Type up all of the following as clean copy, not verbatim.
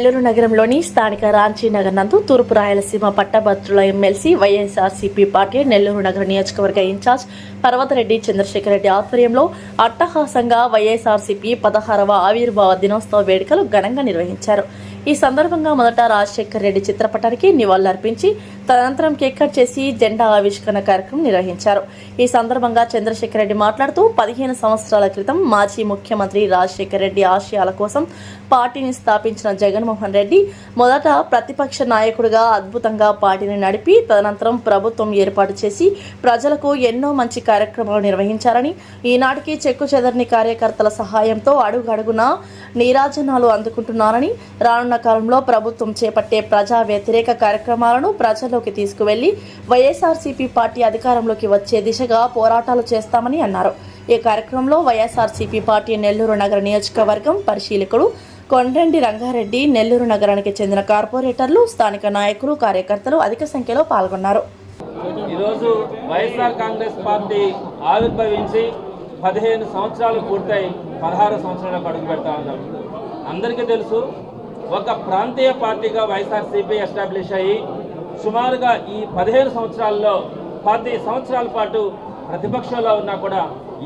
నెల్లూరు నగరంలోని స్థానిక రాంచీ నగర్ నందు తూర్పు రాయలసీమ పట్టభద్రుల ఎమ్మెల్సీ వైఎస్ఆర్సీపీ పార్టీ నెల్లూరు నగర నియోజకవర్గ ఇన్ఛార్జ్ పర్వతరెడ్డి చంద్రశేఖర్ రెడ్డి ఆధ్వర్యంలో అట్టహాసంగా వైఎస్ఆర్సీపీ 16వ ఆవిర్భావ దినోత్సవ వేడుకలు ఘనంగా నిర్వహించారు. ఈ సందర్భంగా మొదట రాజశేఖర్ రెడ్డి చిత్రపటానికి నివాళులర్పించి తదనంతరం కేక్ కట్ చేసి జెండా ఆవిష్కరణ కార్యక్రమం నిర్వహించారు. ఈ సందర్భంగా చంద్రశేఖర్ రెడ్డి మాట్లాడుతూ 15 సంవత్సరాల క్రితం మాజీ ముఖ్యమంత్రి రాజశేఖర్ రెడ్డి ఆశయాల కోసం పార్టీని స్థాపించిన జగన్మోహన్ రెడ్డి మొదట ప్రతిపక్ష నాయకుడిగా అద్భుతంగా పార్టీని నడిపి తదనంతరం ప్రభుత్వం ఏర్పాటు చేసి ప్రజలకు ఎన్నో మంచి కార్యక్రమాలు నిర్వహించారని, ఈనాటికి చెక్కు చెదరని కార్యకర్తల సహాయంతో అడుగడుగునా నీరాజనాలు అందుకుంటున్నారని, రానున్న కాలంలో ప్రభుత్వం చేపట్టే ప్రజా వ్యతిరేక కార్యక్రమాలను ప్రజల్లోకి తీసుకువెళ్లి వైఎస్ఆర్సీపీ పార్టీ అధికారంలోకి వచ్చే దిశగా పోరాటాలు చేస్తామని అన్నారు. ఈ కార్యక్రమంలో వైఎస్ఆర్సీపీ పార్టీ నెల్లూరు నగర నియోజకవర్గం పరిశీలకుడు కొండ్రెడ్డి రంగారెడ్డి, నెల్లూరు నగరానికి చెందిన కార్పొరేటర్లు, స్థానిక నాయకులు, కార్యకర్తలు అధిక సంఖ్యలో పాల్గొన్నారు. ఈరోజు వైఎస్ఆర్ కాంగ్రెస్ పార్టీ ఆవిర్భవించి 15 సంవత్సరాలు పూర్తయి 16 సంవత్సరాలకు అడుగు పెడతా ఉన్నాం. అందరికీ తెలుసు, ఒక ప్రాంతీయ పార్టీగా వైఎస్ఆర్సీపీ ఎస్టాబ్లిష్ అయ్యి సుమారుగా ఈ 15 సంవత్సరాల్లో 10 సంవత్సరాల పాటు ప్రతిపక్షంలో ఉన్నా కూడా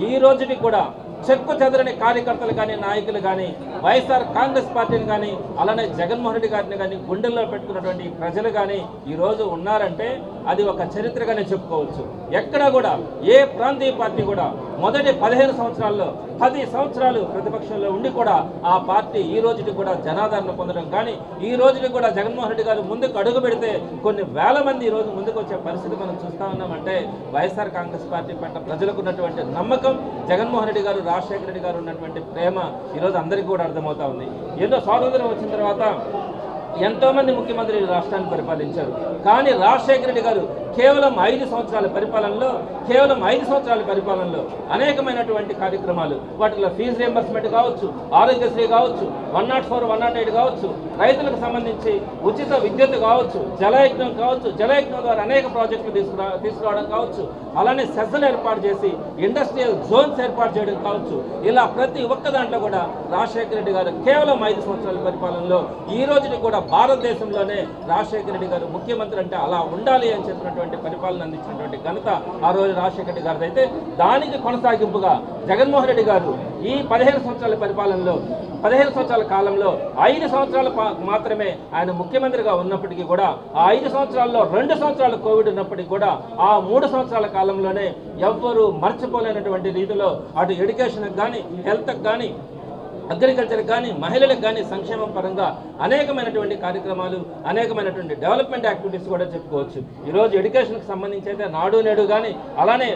ఈ రోజుకి కూడా చెక్కు చెదరని కార్యకర్తలు కానీ, నాయకులు కానీ, వైఎస్ఆర్ కాంగ్రెస్ పార్టీని కానీ, అలానే జగన్మోహన్ రెడ్డి గారిని కానీ గుండెల్లో పెట్టుకున్నటువంటి ప్రజలు కానీ ఈరోజు ఉన్నారంటే అది ఒక చరిత్రగానే చెప్పుకోవచ్చు. ఎక్కడా కూడా ఏ ప్రాంతీయ పార్టీ కూడా మొదటి 15 సంవత్సరాల్లో 10 సంవత్సరాలు ప్రతిపక్షంలో ఉండి కూడా ఆ పార్టీ ఈ రోజుకి కూడా జనాదరణ పొందడం కానీ, ఈ రోజుకి కూడా జగన్మోహన్ రెడ్డి గారు ముందుకు అడుగు పెడితే కొన్ని వేల మంది ఈరోజు ముందుకు వచ్చే పరిస్థితి మనం చూస్తూ ఉన్నామంటే వైఎస్ఆర్ కాంగ్రెస్ పార్టీ పట్ల ప్రజలకు ఉన్నటువంటి నమ్మకం, జగన్మోహన్ రెడ్డి గారు, రాజశేఖర రెడ్డి గారు ఉన్నటువంటి ప్రేమ ఈరోజు అందరికీ కూడా అర్థమవుతా ఉంది. ఏదో స్వాతంత్రం వచ్చిన తర్వాత ఎంతోమంది ముఖ్యమంత్రులు రాష్ట్రాన్ని పరిపాలించారు. కానీ రాజశేఖర రెడ్డి గారు కేవలం 5 సంవత్సరాల పరిపాలనలో అనేకమైనటువంటి కార్యక్రమాలు, వాటిలో ఫీజు రియంబర్స్మెంట్ కావచ్చు, ఆరోగ్యశ్రీ కావచ్చు, 104, 108 కావచ్చు, రైతులకు సంబంధించి ఉచిత విద్యుత్ కావచ్చు, జలయజ్ఞం కావచ్చు, జలయజ్ఞం ద్వారా అనేక ప్రాజెక్టులు తీసుకురావడం కావచ్చు, అలానే సెస్సులు ఏర్పాటు చేసి ఇండస్ట్రియల్ జోన్స్ ఏర్పాటు చేయడం కావచ్చు, ఇలా ప్రతి ఒక్క దాంట్లో కూడా రాజశేఖర రెడ్డి గారు కేవలం 5 సంవత్సరాల పరిపాలనలో ఈ రోజుకి కూడా భారతదేశంలోనే రాజశేఖర రెడ్డి గారు ముఖ్యమంత్రి అంటే అలా ఉండాలి అని చెప్పినటువంటి పరిపాలన అందించినటువంటి ఘనత ఆ రోజు రాజశేఖర రెడ్డి గారిది. అయితే దానికి కొనసాగింపుగా జగన్మోహన్ రెడ్డి గారు ఈ 15 సంవత్సరాల పరిపాలనలో 15 సంవత్సరాల కాలంలో 5 సంవత్సరాలు మాత్రమే ఆయన ముఖ్యమంత్రిగా ఉన్నప్పటికీ కూడా ఆ 5 సంవత్సరాల్లో 2 సంవత్సరాలు కోవిడ్ ఉన్నప్పటికీ కూడా ఆ 3 సంవత్సరాల కాలంలోనే ఎవ్వరూ మర్చిపోలేనటువంటి రీతిలో అటు ఎడ్యుకేషన్కి కానీ, హెల్త్కి కానీ, అగ్రికల్చర్కి కానీ, మహిళలకు కానీ సంక్షేమం పరంగా అనేకమైనటువంటి కార్యక్రమాలు, అనేకమైనటువంటి డెవలప్మెంట్ యాక్టివిటీస్ కూడా చెప్పుకోవచ్చు. ఈరోజు ఎడ్యుకేషన్కి సంబంధించి అయితే నాడు నేడు కానీ, అలానే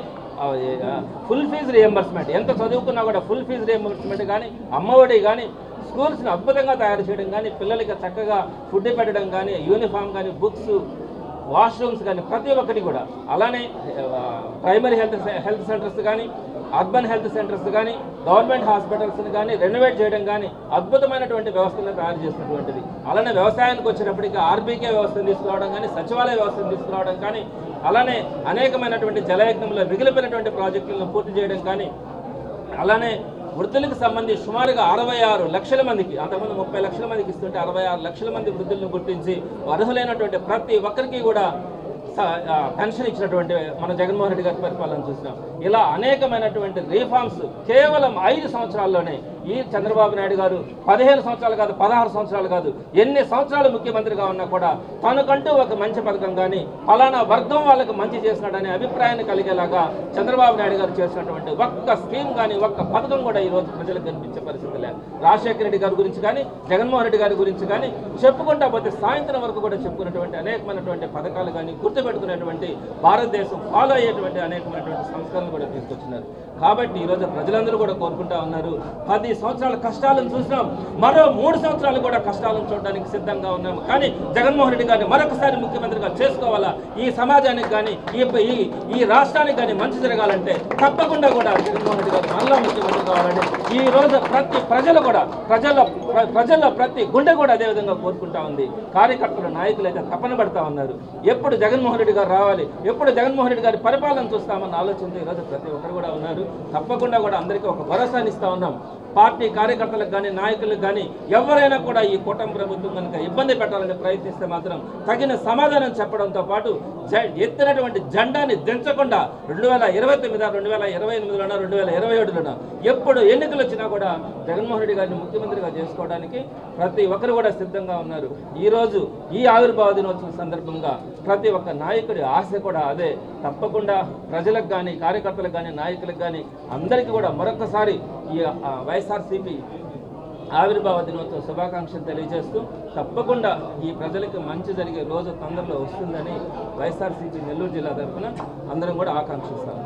ఫుల్ ఫీజు రియంబర్స్మెంట్, ఎంత చదువుకున్నా కూడా ఫుల్ ఫీజు రియంబర్స్మెంట్ కానీ, అమ్మఒడి కానీ, స్కూల్స్ని అద్భుతంగా తయారు చేయడం కానీ, పిల్లలకి చక్కగా ఫుడ్ పెట్టడం కానీ, యూనిఫామ్ కానీ, బుక్స్, వాష్రూమ్స్ కానీ ప్రతి ఒక్కటి కూడా, అలానే ప్రైమరీ హెల్త్ సెంటర్స్ కానీ, అర్బన్ హెల్త్ సెంటర్స్ కానీ, గవర్నమెంట్ హాస్పిటల్స్ని కానీ రెనోవేట్ చేయడం కానీ అద్భుతమైనటువంటి వ్యవస్థను తయారు చేసినటువంటిది. అలానే వ్యవసాయానికి వచ్చినప్పటికీ ఆర్బీకే వ్యవస్థను తీసుకురావడం కానీ, సచివాలయ వ్యవస్థను తీసుకురావడం కానీ, అలానే అనేకమైనటువంటి జలయజ్ఞంలో మిగిలిపోయినటువంటి ప్రాజెక్టులను పూర్తి చేయడం కానీ, అలానే వృద్ధులకు సంబంధించి సుమారుగా 66 లక్షల మందికి, అంతకుముందు 30 లక్షల మందికి ఇస్తుంటే 66 లక్షల మంది వృద్ధులను గుర్తించి అర్హులైనటువంటి ప్రతి ఒక్కరికి కూడా పెన్షన్ ఇచ్చినటువంటి మన జగన్మోహన్ రెడ్డి గారి పరిపాలన చూసినాం. ఇలా అనేకమైనటువంటి రీఫార్మ్స్ కేవలం 5 సంవత్సరాల్లోనే ఈ చంద్రబాబు నాయుడు గారు 15 సంవత్సరాలు కాదు, 16 సంవత్సరాలు కాదు, ఎన్ని సంవత్సరాలు ముఖ్యమంత్రిగా ఉన్నా కూడా తనకంటూ ఒక మంచి పథకం కానీ, ఫలానా వర్గం వాళ్ళకి మంచి చేసినాడనే అభిప్రాయాన్ని కలిగేలాగా చంద్రబాబు నాయుడు గారు చేసినటువంటి ఒక్క స్కీమ్ కానీ, ఒక్క పథకం కూడా ఈరోజు ప్రజలకు కనిపించే పరిస్థితి లేదు. రాజశేఖర రెడ్డి గారి గురించి కానీ, జగన్మోహన్ రెడ్డి గారి గురించి కానీ చెప్పుకుంటా పోతే సాయంత్రం వరకు కూడా చెప్పుకున్నటువంటి అనేకమైనటువంటి పథకాలు కానీ, గుర్తుపెట్టుకునేటువంటి, భారతదేశం ఫాలో అయ్యేటువంటి అనేకమైనటువంటి సంస్కరణలు కూడా తీసుకొచ్చినారు. కాబట్టి ఈరోజు ప్రజలందరూ కూడా కోరుకుంటా ఉన్నారు, 10 సంవత్సరాల కష్టాలను చూసినాం, మరో 3 సంవత్సరాలు కూడా కష్టాలను చూడడానికి సిద్ధంగా ఉన్నాము. కానీ జగన్మోహన్ రెడ్డి గారిని మరొకసారి ముఖ్యమంత్రిగా చేసుకోవాలా, ఈ సమాజానికి కానీ, ఈ రాష్ట్రానికి కానీ మంచి జరగాలంటే తప్పకుండా కూడా జగన్మోహన్ రెడ్డి గారు మళ్ళా ముఖ్యమంత్రి కావాలని ఈ రోజు ప్రతి ప్రజలు కూడా, ప్రజల్లో ప్రతి గుండె కూడా అదేవిధంగా కోరుకుంటా ఉంది. కార్యకర్తలు, నాయకులు అయితే తపన పడతా ఉన్నారు, ఎప్పుడు జగన్మోహన్ రెడ్డి గారు రావాలి, ఎప్పుడు జగన్మోహన్ రెడ్డి గారి పరిపాలన చూస్తామన్న ఆలోచనతో ఈరోజు ప్రతి ఒక్కరు కూడా ఉన్నారు. తప్పకుండా కూడా అందరికీ ఒక భరోసాని ఇస్తా ఉన్నాం. పార్టీ కార్యకర్తలకు కానీ నాయకులకు కానీ ఎవరైనా కూడా ఈ కూటమి ప్రభుత్వం కనుక ఇబ్బంది పెట్టాలని ప్రయత్నిస్తే మాత్రం తగిన సమాధానం చెప్పడంతో పాటు ఎత్తినటువంటి జెండాని దించకుండా 2029 2028లోనో 2027లోనో ఎప్పుడు ఎన్నికలు వచ్చినా కూడా జగన్మోహన్ రెడ్డి గారిని ముఖ్యమంత్రిగా చేసుకోవడానికి ప్రతి ఒక్కరు కూడా సిద్ధంగా ఉన్నారు. ఈరోజు ఈ ఆవిర్భావ దినోత్సవం సందర్భంగా ప్రతి ఒక్క నాయకుడి ఆశ కూడా అదే. తప్పకుండా ప్రజలకు కానీ కార్యకర్తలకు కానీ నాయకులకు కానీ అందరికీ కూడా మరొకసారి ఈ వైఎస్ఆర్సీపీ ఆవిర్భావ దినోత్సవ శుభాకాంక్షలు తెలియజేస్తూ తప్పకుండా ఈ ప్రజలకు మంచి జరిగే రోజు తొందరలో వస్తుందని వైఎస్ఆర్సీపీ నెల్లూరు జిల్లా తరఫున అందరం కూడా ఆకాంక్షిస్తాం.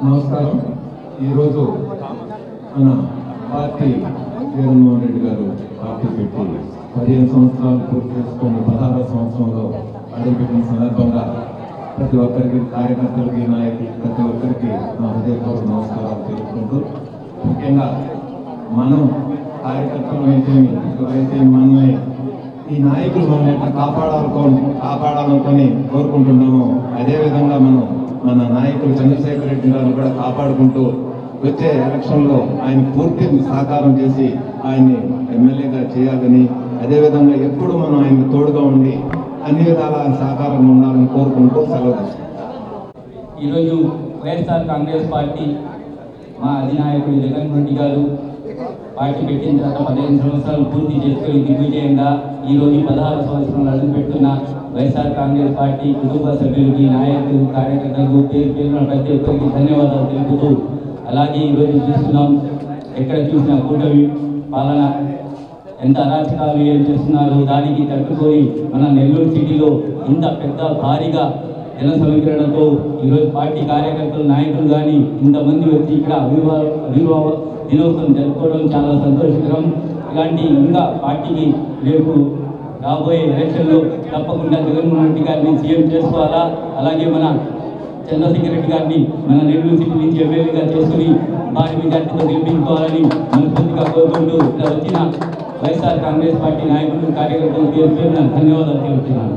నమస్కారం. ఈరోజు మన పార్టీ జగన్మోహన్ రెడ్డి గారు పార్టీ పెట్టి 15 సంవత్సరాలు పూర్తి చేసుకుని 16వ సంవత్సరంలో అడుగుపెట్టిన సందర్భంగా ప్రతి ఒక్కరికి కార్యకర్తలకి నాయకులకి ప్రతి ఒక్కరికి నా హృదయపూర్వక నమస్కారాలు తెలుపుకుంటూ ముఖ్యంగా మనం కార్యకర్తలు అయితే మనమే ఈ నాయకులు మనం ఎట్లా కాపాడాలనుకొని కోరుకుంటున్నామో అదేవిధంగా మనం మన నాయకులు చంద్రశేఖర్ రెడ్డి గారిని కూడా కాపాడుకుంటూ వచ్చే ఎలక్షన్లో ఆయన పూర్తి సహకారం చేసి ఆయన్ని ఎమ్మెల్యేగా చేయాలని అదేవిధంగా ఎప్పుడు మనం ఆయన తోడుగా ఉండి అన్ని విధాల సహకారం ఉండాలని కోరుకుంటూ సెలవు తీసుకుంటాం. ఈరోజు వైఎస్ఆర్ కాంగ్రెస్ పార్టీ మా అధినాయకుడు జగన్మోహన్ రెడ్డి గారు పార్టీ పెట్టిన తర్వాత 15 సంవత్సరాలు పూర్తి చేసుకొని దిగ్విజయంగా ఈరోజు 16 సంవత్సరాలు అడుగుపెడుతున్న వైఎస్ఆర్ కాంగ్రెస్ పార్టీ కుటుంబ సభ్యులకి నాయకులు కార్యకర్తలకు పేరు పేరున ప్రతి ఒక్కరికి ధన్యవాదాలు తెలుపుతూ అలాగే ఈరోజు చూస్తున్నాం ఎక్కడ చూసిన కూటమి పాలన ఎంత అరాచకాలు ఏం చేస్తున్నారు. దానికి తట్టుకొని మన నెల్లూరు సిటీలో ఇంత పెద్ద భారీగా జన సమీకరణతో ఈరోజు పార్టీ కార్యకర్తలు నాయకులు కానీ ఇంతమంది వచ్చి ఇక్కడ ఆవిర్భావ దినోత్సవం జరుపుకోవడం చాలా సంతోషకరం. ఇలాంటి ఇంకా పార్టీకి రేపు రాబోయే ఎలక్షన్లో తప్పకుండా జగన్మోహన్ రెడ్డి గారిని సీఎం చేసుకోవాలా, అలాగే మన చంద్రశేఖర్ రెడ్డి గారిని మన నెల్లూరు సిటీ నుంచి ఎమ్మెల్యేగా చేసుకుని భారీ మెజార్టీతో గెలిపించుకోవాలని మనస్ఫూర్తిగా కోరుకుంటూ ఇక్కడ వచ్చిన వైఎస్ఆర్ కాంగ్రెస్ పార్టీ నాయకులు కార్యకర్తలు పేరు ధన్యవాదాలు తెలుపుతున్నాను.